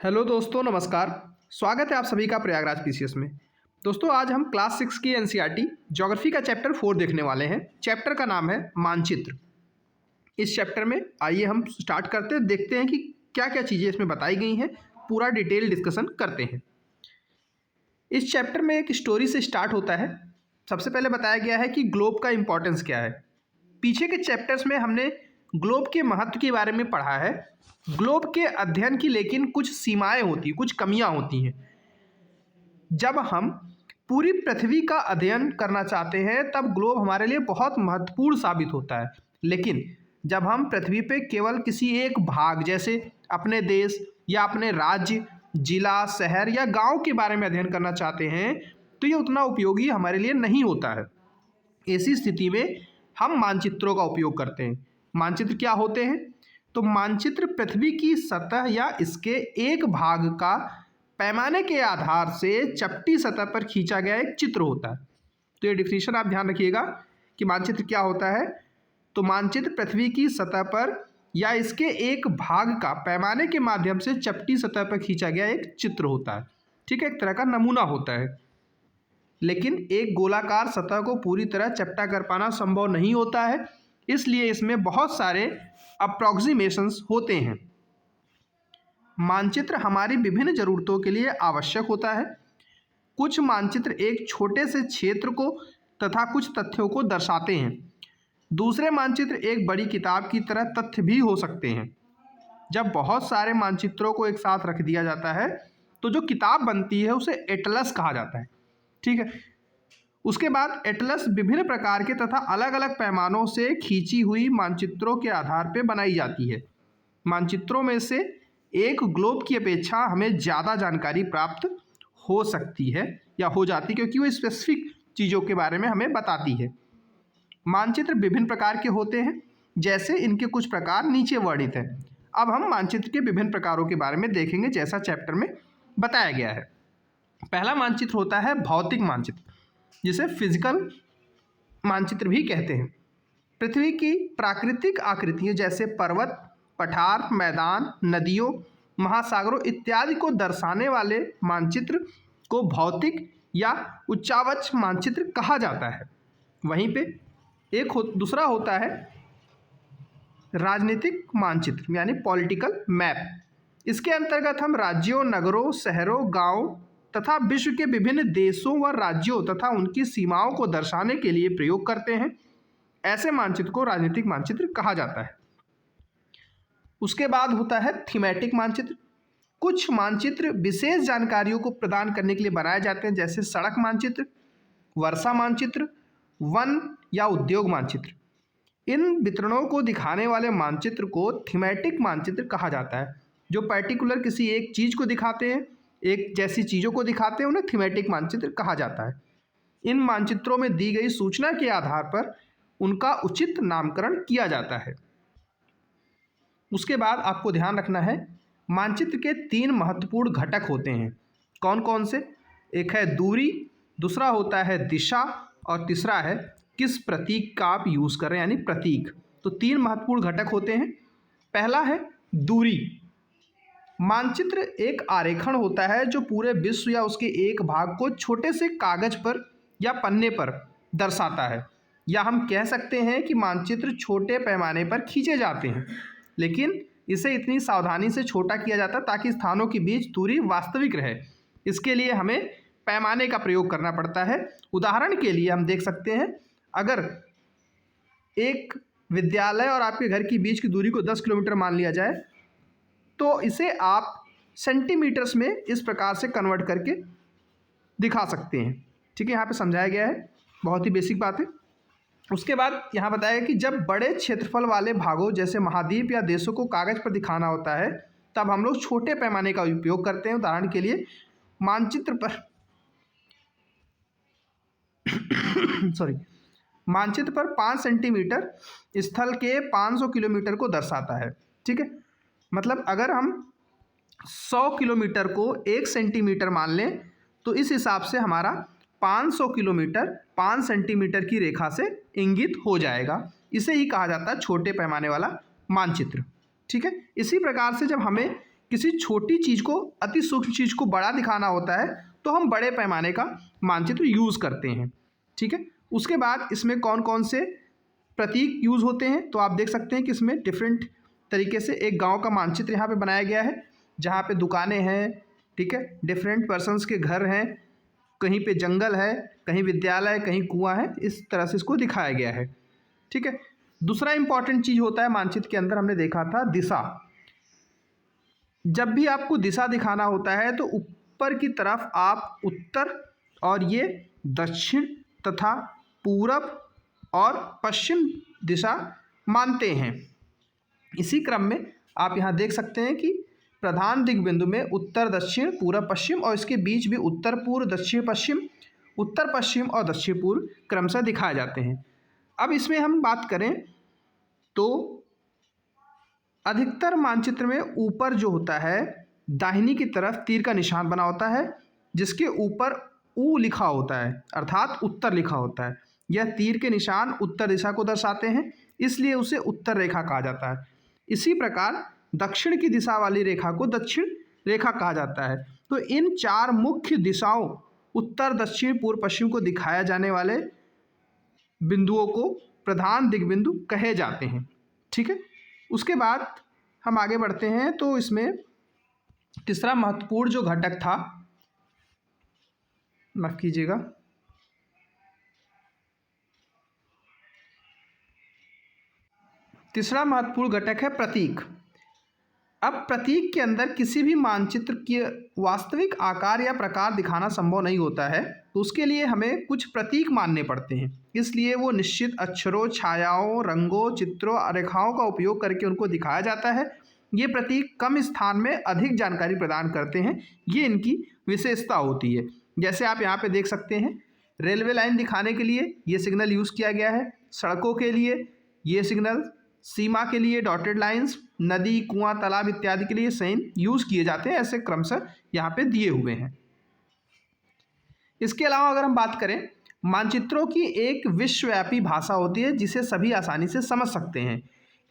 Hello दोस्तों, नमस्कार। स्वागत है आप सभी का प्रयागराज पीसीएस में। दोस्तों, आज हम क्लास 6 की एनसीईआरटी ज्योग्राफी का चैप्टर 4 देखने वाले हैं। चैप्टर का नाम है मानचित्र। इस चैप्टर में आइए हम स्टार्ट करते हैं, देखते हैं कि क्या क्या चीज़ें इसमें बताई गई हैं, पूरा डिटेल डिस्कशन करते हैं। इस चैप्टर में एक स्टोरी से स्टार्ट होता है। सबसे पहले बताया गया है कि ग्लोब का इम्पोर्टेंस क्या है। पीछे के चैप्टर्स में हमने ग्लोब के महत्व के बारे में पढ़ा है। ग्लोब के अध्ययन की लेकिन कुछ सीमाएं होती हैं, कुछ कमियां होती हैं। जब हम पूरी पृथ्वी का अध्ययन करना चाहते हैं तब ग्लोब हमारे लिए बहुत महत्वपूर्ण साबित होता है। लेकिन जब हम पृथ्वी पे केवल किसी एक भाग जैसे अपने देश या अपने राज्य, जिला, शहर या गांव के बारे में अध्ययन करना चाहते हैं तो ये उतना उपयोगी हमारे लिए नहीं होता है। ऐसी स्थिति में हम मानचित्रों का उपयोग करते हैं। मानचित्र क्या होते हैं? तो मानचित्र पृथ्वी की सतह या इसके एक भाग का पैमाने के आधार से चपटी सतह पर खींचा गया एक चित्र होता है। तो ये डिफिनीशन आप ध्यान रखिएगा कि मानचित्र क्या होता है। तो मानचित्र पृथ्वी की सतह पर या इसके एक भाग का पैमाने के माध्यम से चपटी सतह पर खींचा गया एक चित्र होता है। ठीक है, एक तरह का नमूना होता है। लेकिन एक गोलाकार सतह को पूरी तरह चपटा कर पाना संभव नहीं होता है, इसलिए इसमें बहुत सारे अप्रॉक्सीमेशंस होते हैं। मानचित्र हमारी विभिन्न ज़रूरतों के लिए आवश्यक होता है। कुछ मानचित्र एक छोटे से क्षेत्र को तथा कुछ तथ्यों को दर्शाते हैं। दूसरे मानचित्र एक बड़ी किताब की तरह तथ्य भी हो सकते हैं। जब बहुत सारे मानचित्रों को एक साथ रख दिया जाता है तो जो किताब बनती है उसे एटलस कहा जाता है। ठीक है, उसके बाद एटलस विभिन्न प्रकार के तथा अलग अलग पैमानों से खींची हुई मानचित्रों के आधार पर बनाई जाती है। मानचित्रों में से एक ग्लोब की अपेक्षा हमें ज़्यादा जानकारी प्राप्त हो सकती है या हो जाती है, क्योंकि वो स्पेसिफिक चीज़ों के बारे में हमें बताती है। मानचित्र विभिन्न प्रकार के होते हैं, जैसे इनके कुछ प्रकार नीचे वर्णित हैं। अब हम मानचित्र के विभिन्न प्रकारों के बारे में देखेंगे, जैसा चैप्टर में बताया गया है। पहला मानचित्र होता है भौतिक मानचित्र, जिसे फिजिकल मानचित्र भी कहते हैं। पृथ्वी की प्राकृतिक आकृतियों जैसे पर्वत, पठार, मैदान, नदियों, महासागरों इत्यादि को दर्शाने वाले मानचित्र को भौतिक या उच्चावच मानचित्र कहा जाता है। वहीं पे दूसरा होता है राजनीतिक मानचित्र यानी पॉलिटिकल मैप। इसके अंतर्गत हम राज्यों, नगरों, शहरों, गांवों तथा विश्व के विभिन्न देशों व राज्यों तथा उनकी सीमाओं को दर्शाने के लिए प्रयोग करते हैं। ऐसे मानचित्र को राजनीतिक मानचित्र कहा जाता है। उसके बाद होता है थीमेटिक मानचित्र। कुछ मानचित्र विशेष जानकारियों को प्रदान करने के लिए बनाए जाते हैं, जैसे सड़क मानचित्र, वर्षा मानचित्र, वन या उद्योग मानचित्र। इन वितरणों को दिखाने वाले मानचित्र को थीमेटिक मानचित्र कहा जाता है। जो पर्टिकुलर किसी एक चीज़ को दिखाते हैं, एक जैसी चीज़ों को दिखाते हैं, उन्हें थीमेटिक मानचित्र कहा जाता है। इन मानचित्रों में दी गई सूचना के आधार पर उनका उचित नामकरण किया जाता है। उसके बाद आपको ध्यान रखना है, मानचित्र के 3 महत्वपूर्ण घटक होते हैं। कौन कौन से? एक है दूरी, दूसरा होता है दिशा और तीसरा है किस प्रतीक का आप यूज़ कर रहे हैं, यानी प्रतीक। तो 3 महत्वपूर्ण घटक होते हैं। पहला है दूरी। मानचित्र एक आरेखण होता है जो पूरे विश्व या उसके एक भाग को छोटे से कागज पर या पन्ने पर दर्शाता है। या हम कह सकते हैं कि मानचित्र छोटे पैमाने पर खींचे जाते हैं, लेकिन इसे इतनी सावधानी से छोटा किया जाता है ताकि स्थानों के बीच दूरी वास्तविक रहे। इसके लिए हमें पैमाने का प्रयोग करना पड़ता है। उदाहरण के लिए हम देख सकते हैं, अगर एक विद्यालय और आपके घर के बीच की दूरी को 10 किलोमीटर मान लिया जाए तो इसे आप सेंटीमीटर्स में इस प्रकार से कन्वर्ट करके दिखा सकते हैं। ठीक है, यहाँ पे समझाया गया है, बहुत ही बेसिक बात है। उसके बाद यहाँ बताया कि जब बड़े क्षेत्रफल वाले भागों जैसे महाद्वीप या देशों को कागज पर दिखाना होता है तब हम लोग छोटे पैमाने का उपयोग करते हैं। उदाहरण के लिए मानचित्र पर मानचित्र पर 5 सेंटीमीटर स्थल के 500 किलोमीटर को दर्शाता है। ठीक है, मतलब अगर हम 100 किलोमीटर को 1 सेंटीमीटर मान लें तो इस हिसाब से हमारा 500 किलोमीटर 5 सेंटीमीटर की रेखा से इंगित हो जाएगा। इसे ही कहा जाता है छोटे पैमाने वाला मानचित्र। ठीक है, इसी प्रकार से जब हमें किसी छोटी चीज़ को, अति सूक्ष्म चीज़ को बड़ा दिखाना होता है तो हम बड़े पैमाने का मानचित्र यूज़ करते हैं। ठीक है, उसके बाद इसमें कौन कौन से प्रतीक यूज़ होते हैं तो आप देख सकते हैं कि इसमें डिफरेंट तरीके से एक गांव का मानचित्र यहाँ पे बनाया गया है, जहाँ पे दुकानें हैं, ठीक है, डिफरेंट पर्सन्स के घर हैं, कहीं पे जंगल है, कहीं विद्यालय, कहीं कुआं है, इस तरह से इसको दिखाया गया है। ठीक है, दूसरा इंपॉर्टेंट चीज़ होता है मानचित्र के अंदर, हमने देखा था दिशा। जब भी आपको दिशा दिखाना होता है तो ऊपर की तरफ आप उत्तर और ये दक्षिण तथा पूरब और पश्चिम दिशा मानते हैं। इसी क्रम में आप यहाँ देख सकते हैं कि प्रधान दिग्बिंदु में उत्तर दक्षिण पूरब पश्चिम और इसके बीच भी उत्तर पूर्व दक्षिण पश्चिम, उत्तर पश्चिम और दक्षिण पूर्व क्रमशः दिखाए जाते हैं। अब इसमें हम बात करें तो अधिकतर मानचित्र में ऊपर जो होता है दाहिनी की तरफ तीर का निशान बना होता है, जिसके ऊपर ऊ लिखा होता है अर्थात उत्तर लिखा होता है। यह तीर के निशान उत्तर दिशा को दर्शाते हैं, इसलिए उसे उत्तर रेखा कहा जाता है। इसी प्रकार दक्षिण की दिशा वाली रेखा को दक्षिण रेखा कहा जाता है। तो इन चार मुख्य दिशाओं उत्तर दक्षिण पूर्व पश्चिम को दिखाया जाने वाले बिंदुओं को प्रधान दिग्बिंदु कहे जाते हैं। ठीक है, उसके बाद हम आगे बढ़ते हैं तो इसमें तीसरा महत्वपूर्ण जो घटक था, माफ कीजिएगा, तीसरा महत्वपूर्ण घटक है प्रतीक। अब प्रतीक के अंदर किसी भी मानचित्र के वास्तविक आकार या प्रकार दिखाना संभव नहीं होता है, तो उसके लिए हमें कुछ प्रतीक मानने पड़ते हैं। इसलिए वो निश्चित अक्षरों, छायाओं, रंगों, चित्रों, रेखाओं का उपयोग करके उनको दिखाया जाता है। ये प्रतीक कम स्थान में अधिक जानकारी प्रदान करते हैं, ये इनकी विशेषता होती है। जैसे आप यहाँ पे देख सकते हैं, रेलवे लाइन दिखाने के लिए ये सिग्नल यूज़ किया गया है, सड़कों के लिए ये सिग्नल, सीमा के लिए डॉटेड लाइंस, नदी, कुआं, तालाब इत्यादि के लिए साइन यूज़ किए जाते हैं। ऐसे क्रमशः यहाँ पे दिए हुए हैं। इसके अलावा अगर हम बात करें, मानचित्रों की एक विश्वव्यापी भाषा होती है जिसे सभी आसानी से समझ सकते हैं।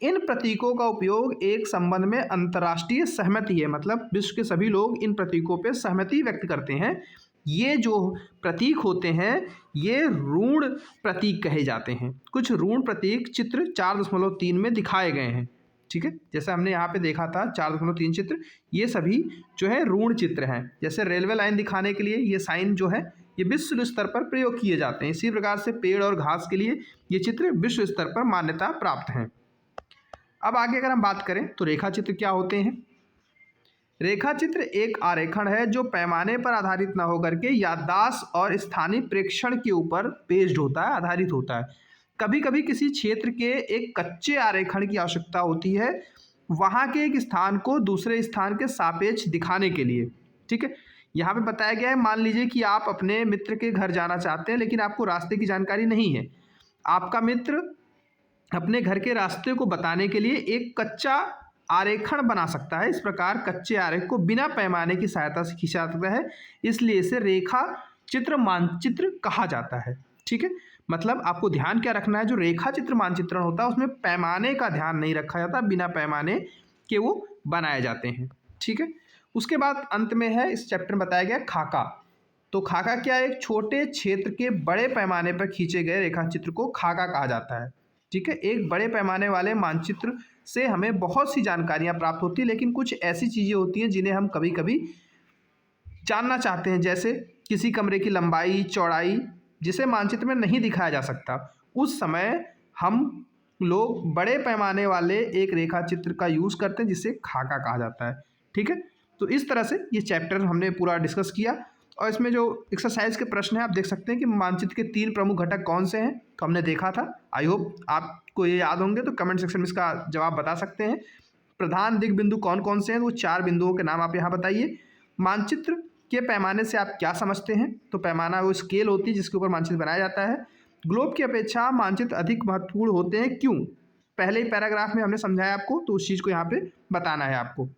इन प्रतीकों का उपयोग एक संबंध में अंतर्राष्ट्रीय सहमति है, मतलब विश्व के सभी लोग इन प्रतीकों पर सहमति व्यक्त करते हैं। ये जो प्रतीक होते हैं ये ऋण प्रतीक कहे जाते हैं। कुछ ऋण प्रतीक चित्र 4.3 में दिखाए गए हैं। ठीक है, जैसे हमने यहाँ पे देखा था 4.3 चित्र, ये सभी जो है ऋण चित्र हैं। जैसे रेलवे लाइन दिखाने के लिए ये साइन जो है ये विश्व स्तर पर प्रयोग किए जाते हैं। इसी प्रकार से पेड़ और घास के लिए ये चित्र विश्व स्तर पर मान्यता प्राप्त हैं। अब आगे अगर हम बात करें तो रेखा चित्र क्या होते हैं। रेखा चित्र एक आरेखण है जो पैमाने पर आधारित न होकर के याददाश्त और स्थानीय प्रेक्षण के ऊपर बेस्ड होता है, आधारित होता है। कभी कभी किसी क्षेत्र के एक कच्चे आरेखण की आवश्यकता होती है वहाँ के एक स्थान को दूसरे स्थान के सापेक्ष दिखाने के लिए। ठीक है, यहाँ पे बताया गया है, मान लीजिए कि आप अपने मित्र के घर जाना चाहते हैं लेकिन आपको रास्ते की जानकारी नहीं है। आपका मित्र अपने घर के रास्ते को बताने के लिए एक कच्चा आरेखण बना सकता है। इस प्रकार कच्चे आरेख को बिना पैमाने की सहायता से खींचा जाता है, इसलिए इसे रेखा चित्र मानचित्र कहा जाता है। ठीक है, मतलब आपको ध्यान क्या रखना है, जो रेखा चित्र मानचित्रण होता है उसमें पैमाने का ध्यान नहीं रखा जाता, बिना पैमाने के वो बनाए जाते हैं। ठीक है, उसके बाद अंत में है इस चैप्टर में बताया गया खाका। तो खाका क्या है, एक छोटे क्षेत्र के बड़े पैमाने पर खींचे गए रेखा चित्र को खाका कहा जाता है। ठीक है, एक बड़े पैमाने वाले मानचित्र से हमें बहुत सी जानकारियां प्राप्त होती है, लेकिन कुछ ऐसी चीज़ें होती हैं जिन्हें हम कभी कभी जानना चाहते हैं, जैसे किसी कमरे की लंबाई, चौड़ाई, जिसे मानचित्र में नहीं दिखाया जा सकता। उस समय हम लोग बड़े पैमाने वाले एक रेखा चित्र का यूज़ करते हैं जिसे खाका कहा जाता है। ठीक है, तो इस तरह से ये चैप्टर हमने पूरा डिस्कस किया। और इसमें जो एक्सरसाइज के प्रश्न हैं आप देख सकते हैं कि मानचित्र के 3 प्रमुख घटक कौन से हैं, तो हमने देखा था। आई होप आपको ये याद होंगे, तो कमेंट सेक्शन में इसका जवाब बता सकते हैं। प्रधान दिग बिंदु कौन कौन से हैं, वो 4 बिंदुओं के नाम आप यहाँ बताइए। मानचित्र के पैमाने से आप क्या समझते हैं, तो पैमाना वो स्केल होती है जिसके ऊपर मानचित्र बनाया जाता है। ग्लोब की अपेक्षा मानचित्र अधिक महत्वपूर्ण होते हैं, क्यों? पहले ही पैराग्राफ में हमने समझाया आपको, तो उस चीज़ को यहाँ पे बताना है आपको।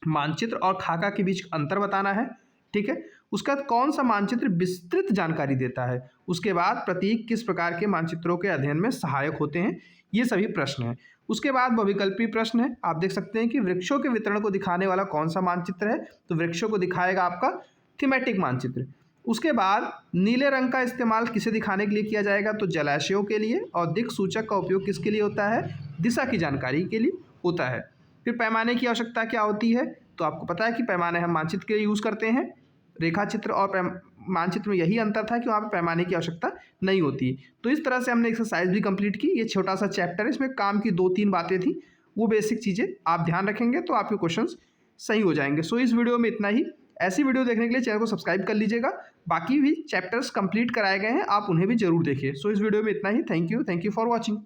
मानचित्र और खाका के बीच अंतर बताना है। ठीक है, उसका कौन सा मानचित्र विस्तृत जानकारी देता है। उसके बाद प्रतीक किस प्रकार के मानचित्रों के अध्ययन में सहायक होते हैं, ये सभी प्रश्न हैं। उसके बाद बहुविकल्पीय प्रश्न है, आप देख सकते हैं कि वृक्षों के वितरण को दिखाने वाला कौन सा मानचित्र है, तो वृक्षों को दिखाएगा आपका थीमेटिक मानचित्र। उसके बाद नीले रंग का इस्तेमाल किसे दिखाने के लिए किया जाएगा, तो जलाशयों के लिए। और दिक् सूचक का उपयोग किसके लिए होता है, दिशा की जानकारी के लिए होता है। फिर पैमाने की आवश्यकता क्या होती है, तो आपको पता है कि पैमाने हम मानचित्र के लिए यूज़ करते हैं, रेखा चित्र और मानचित्र में यही अंतर था कि वहाँ पर पैमाने की आवश्यकता नहीं होती। तो इस तरह से हमने एक्सरसाइज भी कंप्लीट की। ये छोटा सा चैप्टर है, इसमें काम की 2-3 बातें थी, वो बेसिक चीज़ें आप ध्यान रखेंगे तो आपके क्वेश्चंस सही हो जाएंगे। सो इस वीडियो में इतना ही। ऐसी वीडियो देखने के लिए चैनल को सब्सक्राइब कर लीजिएगा। बाकी भी चैप्टर्स कंप्लीट कराए गए हैं, आप उन्हें भी जरूर देखिए। सो इस वीडियो में इतना ही। Thank you for watching.